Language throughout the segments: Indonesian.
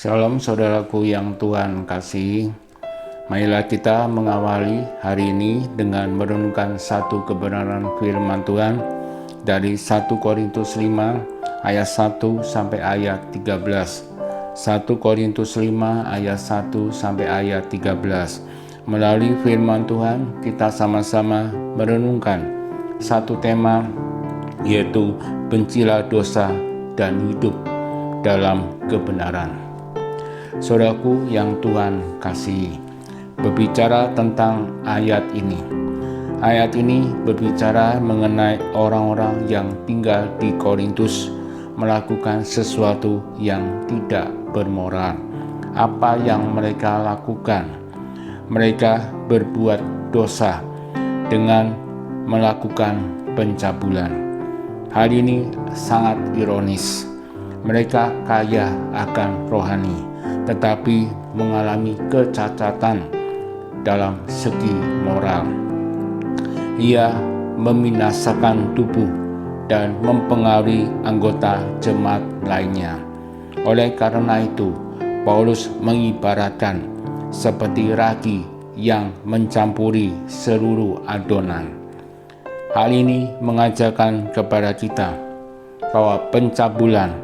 Shalom saudaraku yang Tuhan kasih. Marilah kita mengawali hari ini dengan merenungkan satu kebenaran firman Tuhan dari 1 Korintus 5 ayat 1 sampai ayat 13. 1 Korintus 5 ayat 1 sampai ayat 13. Melalui firman Tuhan kita sama-sama merenungkan satu tema, yaitu bencilah dosa dan hidup dalam kebenaran. Saudaraku yang Tuhan kasih, berbicara tentang ayat ini. Ayat ini berbicara mengenai orang-orang yang tinggal di Korintus melakukan sesuatu yang tidak bermoral. Apa yang mereka lakukan? Mereka berbuat dosa dengan melakukan pencabulan. Hal ini sangat ironis. Mereka kaya akan rohani, tetapi mengalami kecacatan dalam segi moral. Ia membinasakan tubuh dan mempengaruhi anggota jemaat lainnya. Oleh karena itu, Paulus mengibaratkan seperti ragi yang mencampuri seluruh adonan. Hal ini mengajarkan kepada kita bahwa pencabulan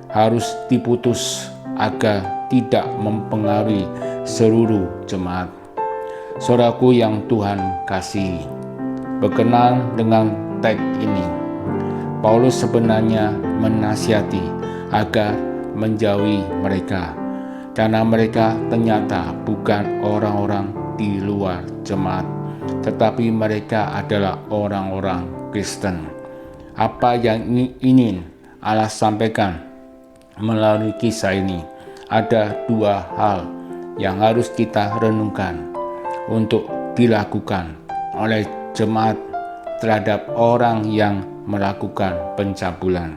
harus diputus agar tidak mempengaruhi seluruh jemaat. Saudaraku yang Tuhan kasih, berkenan dengan teks ini, Paulus sebenarnya menasihati agar menjauhi mereka, karena mereka ternyata bukan orang-orang di luar jemaat, tetapi mereka adalah orang-orang Kristen. Apa yang ingin Allah sampaikan melalui kisah ini? Ada dua hal yang harus kita renungkan untuk dilakukan oleh jemaat terhadap orang yang melakukan pencabulan.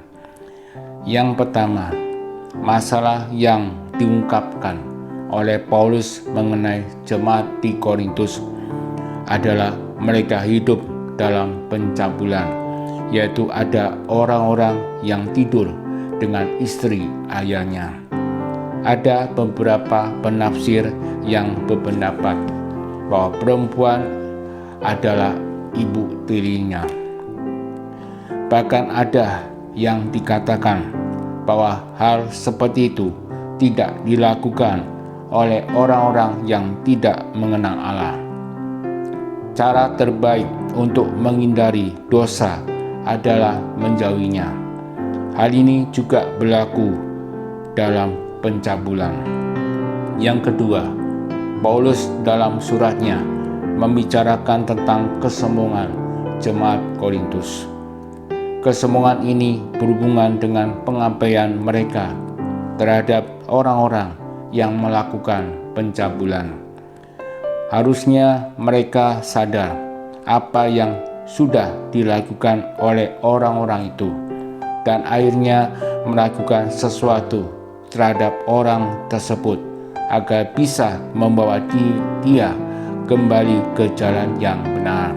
Yang pertama, masalah yang diungkapkan oleh Paulus mengenai jemaat di Korintus adalah mereka hidup dalam pencabulan, yaitu ada orang-orang yang tidur dengan istri ayahnya. Ada beberapa penafsir yang berpendapat bahwa perempuan adalah ibu tirinya. Bahkan ada yang dikatakan bahwa hal seperti itu tidak dilakukan oleh orang-orang yang tidak mengenal Allah. Cara terbaik untuk menghindari dosa adalah menjauhinya. Hal ini juga berlaku dalam pencabulan. Yang kedua, Paulus dalam suratnya membicarakan tentang kesombongan jemaat Korintus. Kesombongan ini berhubungan dengan pengabaian mereka terhadap orang-orang yang melakukan pencabulan. Harusnya mereka sadar apa yang sudah dilakukan oleh orang-orang itu, dan akhirnya melakukan sesuatu terhadap orang tersebut agar bisa membawa dia kembali ke jalan yang benar.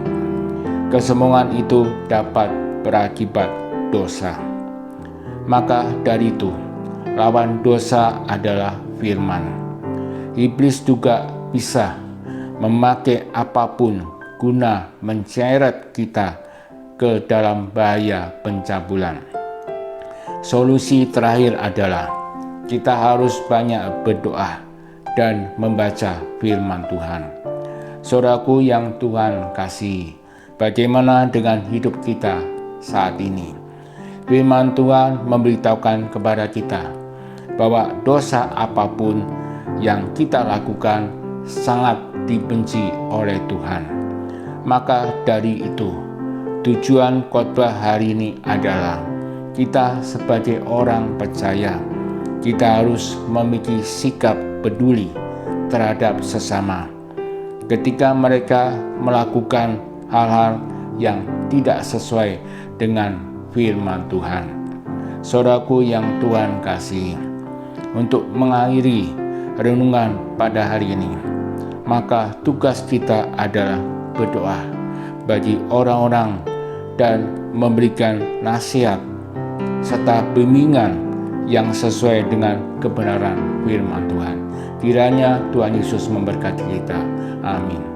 Kesombongan itu dapat berakibat dosa. Maka dari itu, lawan dosa adalah firman. Iblis juga bisa memakai apapun guna menyeret kita ke dalam bahaya pencabulan. Solusi terakhir adalah kita harus banyak berdoa dan membaca firman Tuhan. Saudaraku yang Tuhan kasih, bagaimana dengan hidup kita saat ini? Firman Tuhan memberitahukan kepada kita bahwa dosa apapun yang kita lakukan sangat dibenci oleh Tuhan. Maka dari itu, tujuan khotbah hari ini adalah kita sebagai orang percaya, kita harus memiliki sikap peduli terhadap sesama ketika mereka melakukan hal-hal yang tidak sesuai dengan firman Tuhan. Saudaraku yang Tuhan kasih, untuk mengakhiri renungan pada hari ini, maka tugas kita adalah berdoa bagi orang-orang dan memberikan nasihat serta bimbingan yang sesuai dengan kebenaran firman Tuhan. Kiranya Tuhan Yesus memberkati kita. Amin.